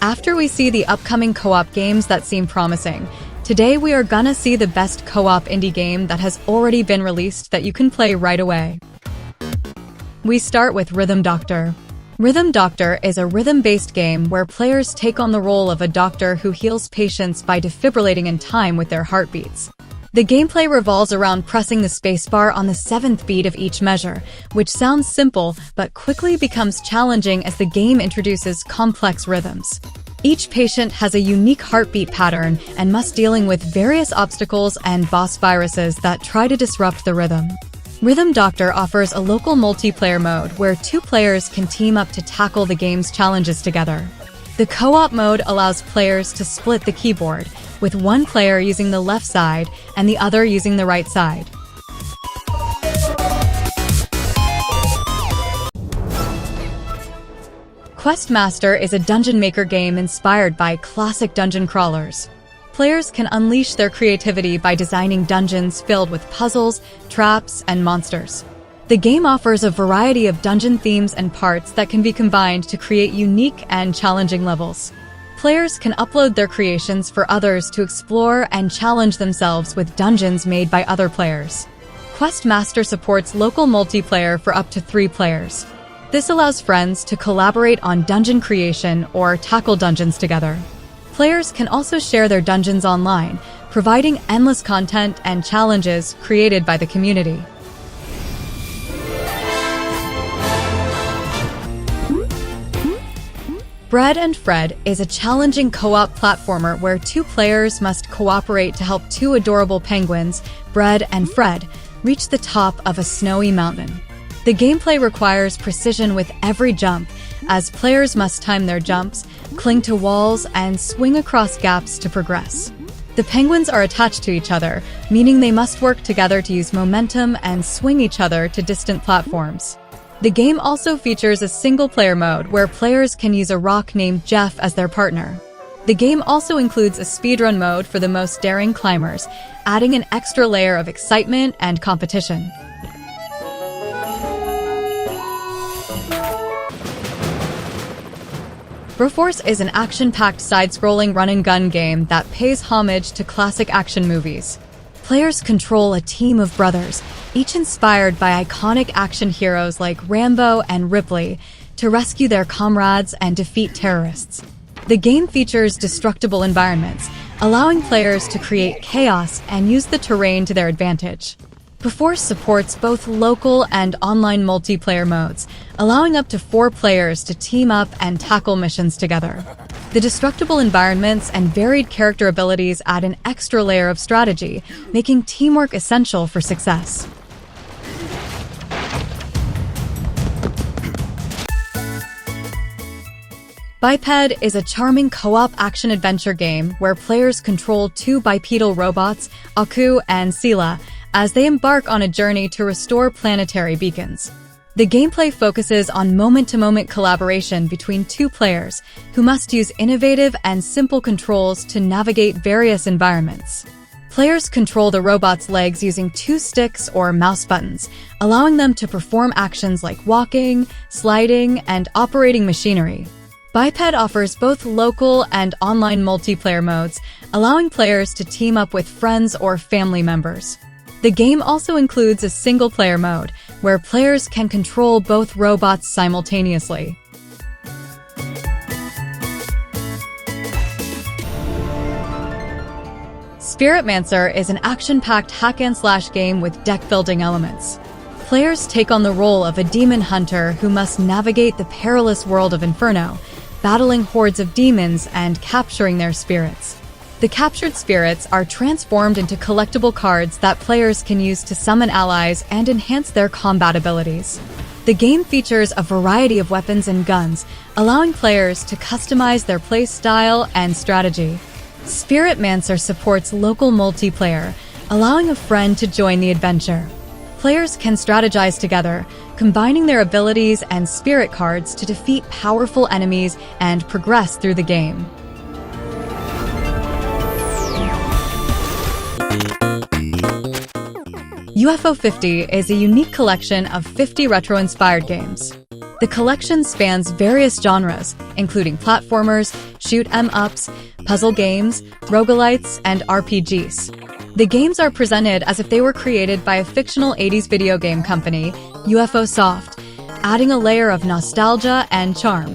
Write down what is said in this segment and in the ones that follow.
After we see the upcoming co-op games that seem promising, today we are gonna see the best co-op indie game that has already been released that you can play right away. We start with Rhythm Doctor. Rhythm Doctor is a rhythm-based game where players take on the role of a doctor who heals patients by defibrillating in time with their heartbeats. The gameplay revolves around pressing the spacebar on the 7th beat of each measure, which sounds simple but quickly becomes challenging as the game introduces complex rhythms. Each patient has a unique heartbeat pattern and must dealing with various obstacles and boss viruses that try to disrupt the rhythm. Rhythm Doctor offers a local multiplayer mode where 2 players can team up to tackle the game's challenges together. The co-op mode allows players to split the keyboard, with one player using the left side and the other using the right side. Quest Master is a dungeon maker game inspired by classic dungeon crawlers. Players can unleash their creativity by designing dungeons filled with puzzles, traps, and monsters. The game offers a variety of dungeon themes and parts that can be combined to create unique and challenging levels. Players can upload their creations for others to explore and challenge themselves with dungeons made by other players. Quest Master supports local multiplayer for up to 3 players. This allows friends to collaborate on dungeon creation or tackle dungeons together. Players can also share their dungeons online, providing endless content and challenges created by the community. Bread and Fred is a challenging co-op platformer where 2 players must cooperate to help 2 adorable penguins, Bread and Fred, reach the top of a snowy mountain. The gameplay requires precision with every jump, as players must time their jumps, cling to walls, and swing across gaps to progress. The penguins are attached to each other, meaning they must work together to use momentum and swing each other to distant platforms. The game also features a single-player mode where players can use a rock named Jeff as their partner. The game also includes a speedrun mode for the most daring climbers, adding an extra layer of excitement and competition. Broforce is an action-packed side-scrolling run-and-gun game that pays homage to classic action movies. Players control a team of brothers, each inspired by iconic action heroes like Rambo and Ripley, to rescue their comrades and defeat terrorists. The game features destructible environments, allowing players to create chaos and use the terrain to their advantage. Broforce supports both local and online multiplayer modes, allowing up to 4 players to team up and tackle missions together. The destructible environments and varied character abilities add an extra layer of strategy, making teamwork essential for success. Biped is a charming co-op action-adventure game where players control 2 bipedal robots, Aku and Sila, as they embark on a journey to restore planetary beacons. The gameplay focuses on moment-to-moment collaboration between 2 players, who must use innovative and simple controls to navigate various environments. Players control the robot's legs using 2 sticks or mouse buttons, allowing them to perform actions like walking, sliding, and operating machinery. Biped offers both local and online multiplayer modes, allowing players to team up with friends or family members. The game also includes a single-player mode, where players can control both robots simultaneously. Spirit Mancer is an action-packed hack-and-slash game with deck-building elements. Players take on the role of a demon hunter who must navigate the perilous world of Inferno, battling hordes of demons and capturing their spirits. The captured spirits are transformed into collectible cards that players can use to summon allies and enhance their combat abilities. The game features a variety of weapons and guns, allowing players to customize their play style and strategy. Spirit Mancer supports local multiplayer, allowing a friend to join the adventure. Players can strategize together, combining their abilities and spirit cards to defeat powerful enemies and progress through the game. UFO 50 is a unique collection of 50 retro-inspired games. The collection spans various genres, including platformers, shoot-'em-ups, puzzle games, roguelites, and RPGs. The games are presented as if they were created by a fictional 80s video game company, UFO Soft, adding a layer of nostalgia and charm.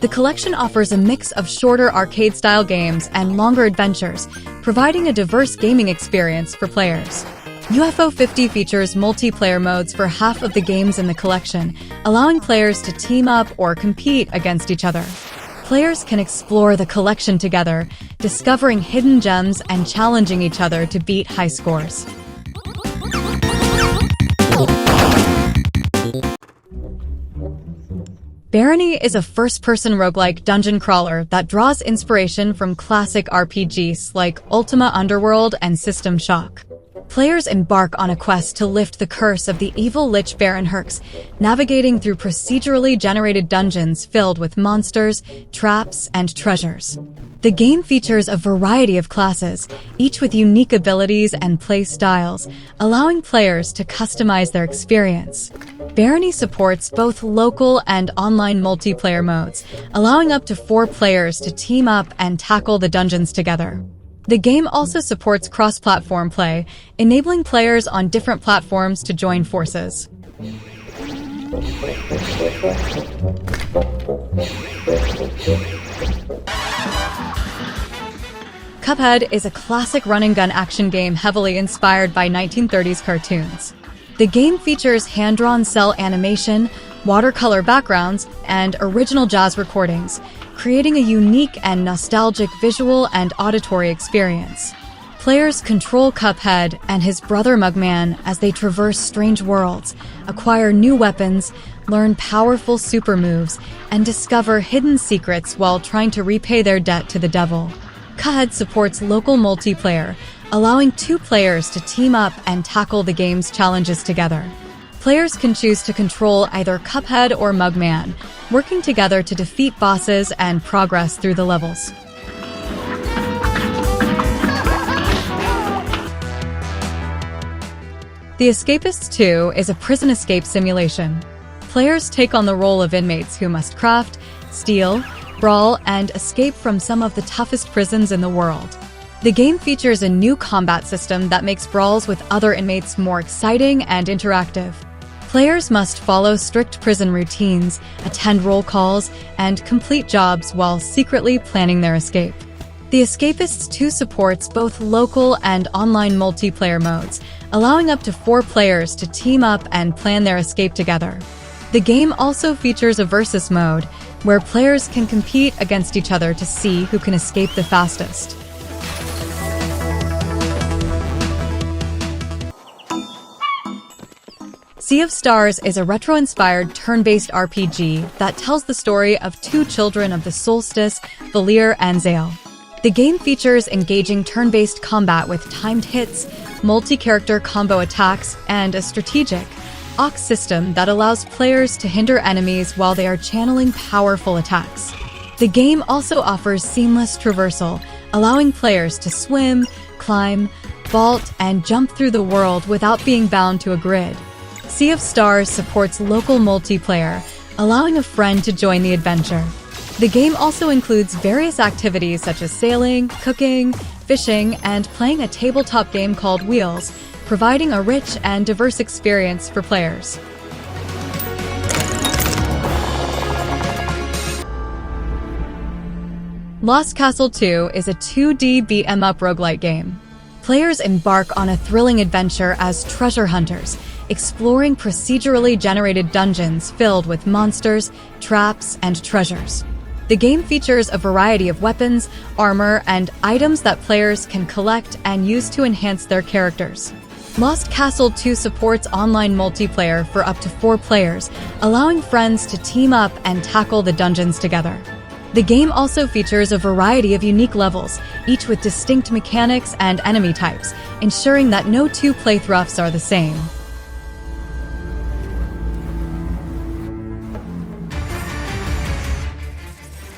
The collection offers a mix of shorter arcade-style games and longer adventures, providing a diverse gaming experience for players. UFO 50 features multiplayer modes for half of the games in the collection, allowing players to team up or compete against each other. Players can explore the collection together, discovering hidden gems and challenging each other to beat high scores. Barony is a first-person roguelike dungeon crawler that draws inspiration from classic RPGs like Ultima Underworld and System Shock. Players embark on a quest to lift the curse of the evil Lich Baron Herx, navigating through procedurally generated dungeons filled with monsters, traps, and treasures. The game features a variety of classes, each with unique abilities and play styles, allowing players to customize their experience. Barony supports both local and online multiplayer modes, allowing up to 4 players to team up and tackle the dungeons together. The game also supports cross-platform play, enabling players on different platforms to join forces. Cuphead is a classic run-and-gun action game heavily inspired by 1930s cartoons. The game features hand-drawn cell animation, watercolor backgrounds, and original jazz recordings, creating a unique and nostalgic visual and auditory experience. Players control Cuphead and his brother Mugman as they traverse strange worlds, acquire new weapons, learn powerful super moves, and discover hidden secrets while trying to repay their debt to the devil. Cuphead supports local multiplayer, allowing 2 players to team up and tackle the game's challenges together. Players can choose to control either Cuphead or Mugman, working together to defeat bosses and progress through the levels. The Escapist 2 is a prison escape simulation. Players take on the role of inmates who must craft, steal, brawl, and escape from some of the toughest prisons in the world. The game features a new combat system that makes brawls with other inmates more exciting and interactive. Players must follow strict prison routines, attend roll calls, and complete jobs while secretly planning their escape. The Escapists 2 supports both local and online multiplayer modes, allowing up to 4 players to team up and plan their escape together. The game also features a versus mode, where players can compete against each other to see who can escape the fastest. Sea of Stars is a retro-inspired turn-based RPG that tells the story of 2 children of the solstice, Valir and Zale. The game features engaging turn-based combat with timed hits, multi-character combo attacks, and a strategic Ox system that allows players to hinder enemies while they are channeling powerful attacks. The game also offers seamless traversal, allowing players to swim, climb, vault, and jump through the world without being bound to a grid. Sea of Stars supports local multiplayer, allowing a friend to join the adventure. The game also includes various activities such as sailing, cooking, fishing, and playing a tabletop game called Wheels, providing a rich and diverse experience for players. Lost Castle 2 is a 2D beat-em-up roguelite game. Players embark on a thrilling adventure as treasure hunters, exploring procedurally generated dungeons filled with monsters, traps, and treasures. The game features a variety of weapons, armor, and items that players can collect and use to enhance their characters. Lost Castle 2 supports online multiplayer for up to 4 players, allowing friends to team up and tackle the dungeons together. The game also features a variety of unique levels, each with distinct mechanics and enemy types, ensuring that no 2 playthroughs are the same.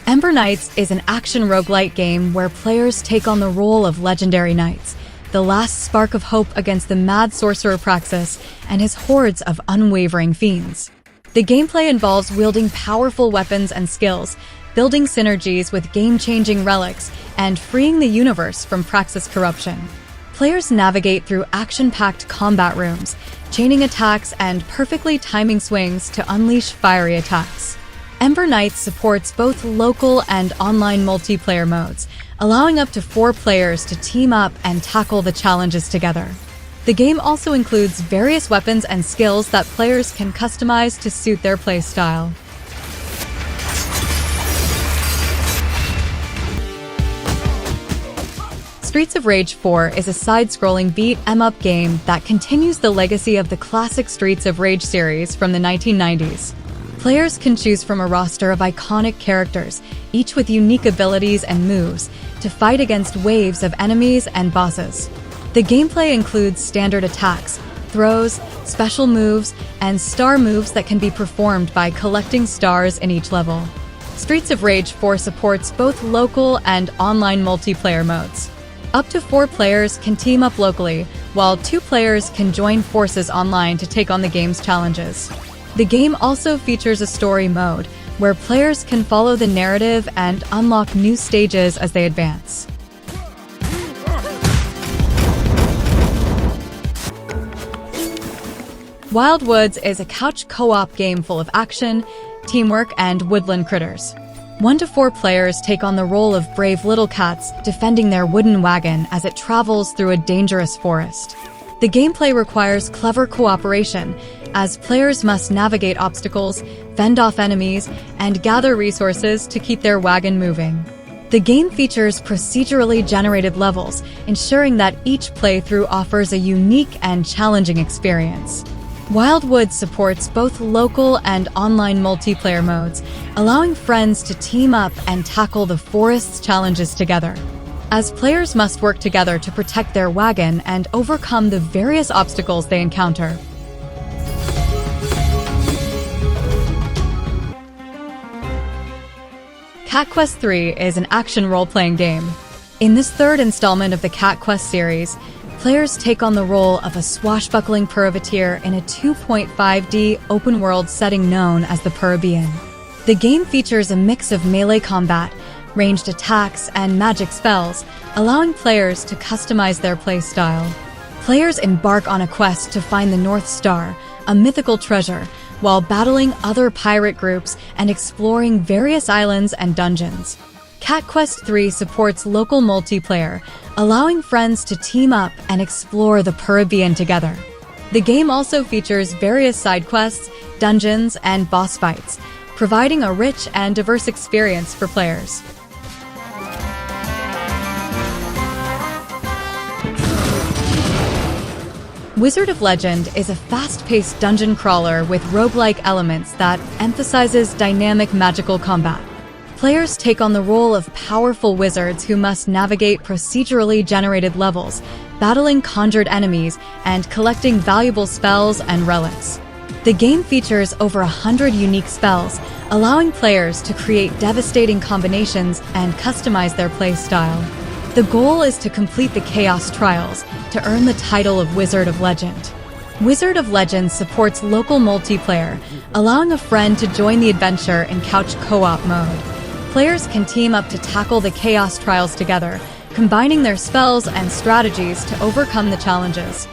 Ember Knights is an action roguelite game where players take on the role of legendary knights, the last spark of hope against the mad sorcerer Praxis and his hordes of unwavering fiends. The gameplay involves wielding powerful weapons and skills, building synergies with game-changing relics, and freeing the universe from Praxis corruption. Players navigate through action-packed combat rooms, chaining attacks and perfectly timing swings to unleash fiery attacks. Ember Knights supports both local and online multiplayer modes, allowing up to 4 players to team up and tackle the challenges together. The game also includes various weapons and skills that players can customize to suit their playstyle. Streets of Rage 4 is a side-scrolling beat-em-up game that continues the legacy of the classic Streets of Rage series from the 1990s. Players can choose from a roster of iconic characters, each with unique abilities and moves, to fight against waves of enemies and bosses. The gameplay includes standard attacks, throws, special moves, and star moves that can be performed by collecting stars in each level. Streets of Rage 4 supports both local and online multiplayer modes. Up to 4 players can team up locally, while 2 players can join forces online to take on the game's challenges. The game also features a story mode, where players can follow the narrative and unlock new stages as they advance. Wild Woods is a couch co-op game full of action, teamwork, and woodland critters. 1 to 4 players take on the role of brave little cats defending their wooden wagon as it travels through a dangerous forest. The gameplay requires clever cooperation, as players must navigate obstacles, fend off enemies, and gather resources to keep their wagon moving. The game features procedurally generated levels, ensuring that each playthrough offers a unique and challenging experience. Wild Woods supports both local and online multiplayer modes, allowing friends to team up and tackle the forest's challenges together. As players must work together to protect their wagon and overcome the various obstacles they encounter. Cat Quest 3 is an action role-playing game. In this 3rd installment of the Cat Quest series, players take on the role of a swashbuckling privateer in a 2.5D open-world setting known as the Caribbean. The game features a mix of melee combat, ranged attacks, and magic spells, allowing players to customize their playstyle. Players embark on a quest to find the North Star, a mythical treasure, while battling other pirate groups and exploring various islands and dungeons. Cat Quest 3 supports local multiplayer, allowing friends to team up and explore the Caribbean together. The game also features various side quests, dungeons, and boss fights, providing a rich and diverse experience for players. Wizard of Legend is a fast-paced dungeon crawler with roguelike elements that emphasizes dynamic magical combat. Players take on the role of powerful wizards who must navigate procedurally generated levels, battling conjured enemies, and collecting valuable spells and relics. The game features over 100 unique spells, allowing players to create devastating combinations and customize their playstyle. The goal is to complete the Chaos Trials to earn the title of Wizard of Legend. Wizard of Legend supports local multiplayer, allowing a friend to join the adventure in couch co-op mode. Players can team up to tackle the Chaos Trials together, combining their spells and strategies to overcome the challenges.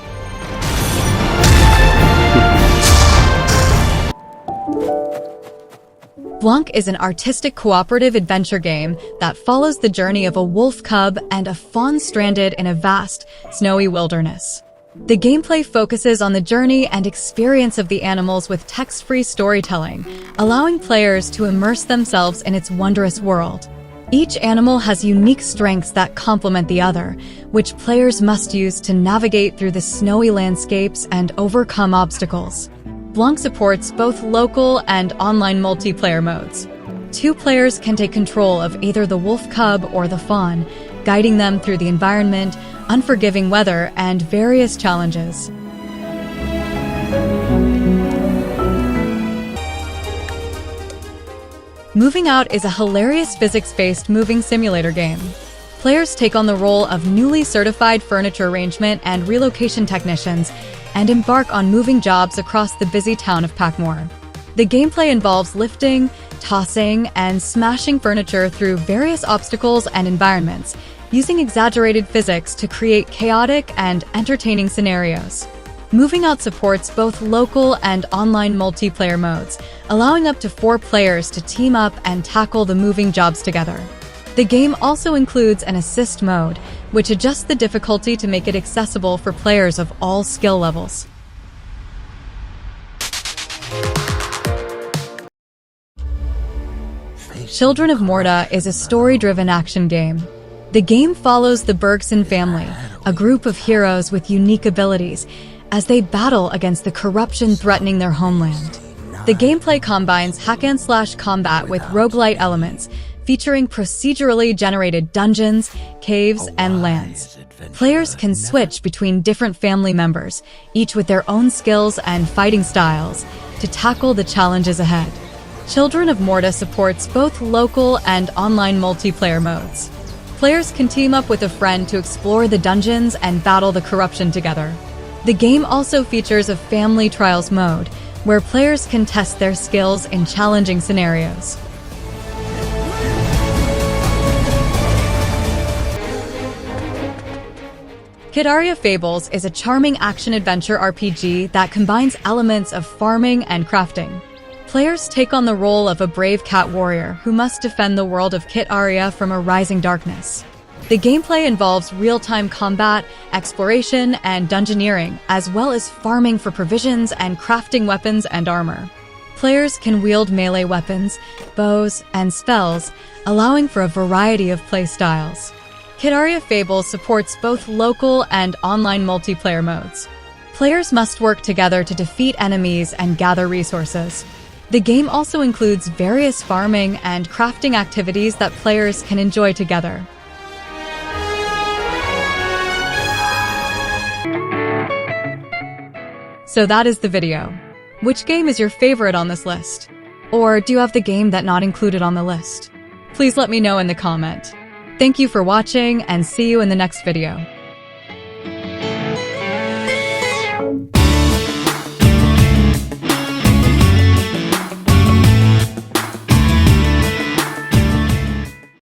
Blanc is an artistic cooperative adventure game that follows the journey of a wolf cub and a fawn stranded in a vast, snowy wilderness. The gameplay focuses on the journey and experience of the animals with text-free storytelling, allowing players to immerse themselves in its wondrous world. Each animal has unique strengths that complement the other, which players must use to navigate through the snowy landscapes and overcome obstacles. Blanc supports both local and online multiplayer modes. 2 players can take control of either the wolf cub or the fawn, guiding them through the environment, unforgiving weather, and various challenges. Moving Out is a hilarious physics-based moving simulator game. Players take on the role of newly certified furniture arrangement and relocation technicians and embark on moving jobs across the busy town of Packmore. The gameplay involves lifting, tossing, and smashing furniture through various obstacles and environments, using exaggerated physics to create chaotic and entertaining scenarios. Moving Out supports both local and online multiplayer modes, allowing up to 4 players to team up and tackle the moving jobs together. The game also includes an assist mode, which adjusts the difficulty to make it accessible for players of all skill levels. Children of Morta is a story-driven action game. The game follows the Bergson family, a group of heroes with unique abilities, as they battle against the corruption threatening their homeland. The gameplay combines hack-and-slash combat with roguelite elements, featuring procedurally generated dungeons, caves, and lands. Players can switch between different family members, each with their own skills and fighting styles, to tackle the challenges ahead. Children of Morta supports both local and online multiplayer modes. Players can team up with a friend to explore the dungeons and battle the corruption together. The game also features a family trials mode, where players can test their skills in challenging scenarios. Kid Aria Fables is a charming action-adventure RPG that combines elements of farming and crafting. Players take on the role of a brave cat warrior who must defend the world of Kit Aria from a rising darkness. The gameplay involves real-time combat, exploration, and dungeoneering, as well as farming for provisions and crafting weapons and armor. Players can wield melee weapons, bows, and spells, allowing for a variety of playstyles. Kid Aria Fables supports both local and online multiplayer modes. Players must work together to defeat enemies and gather resources. The game also includes various farming and crafting activities that players can enjoy together. So that is the video. Which game is your favorite on this list? Or do you have the game that not included on the list? Please let me know in the comment. Thank you for watching and see you in the next video.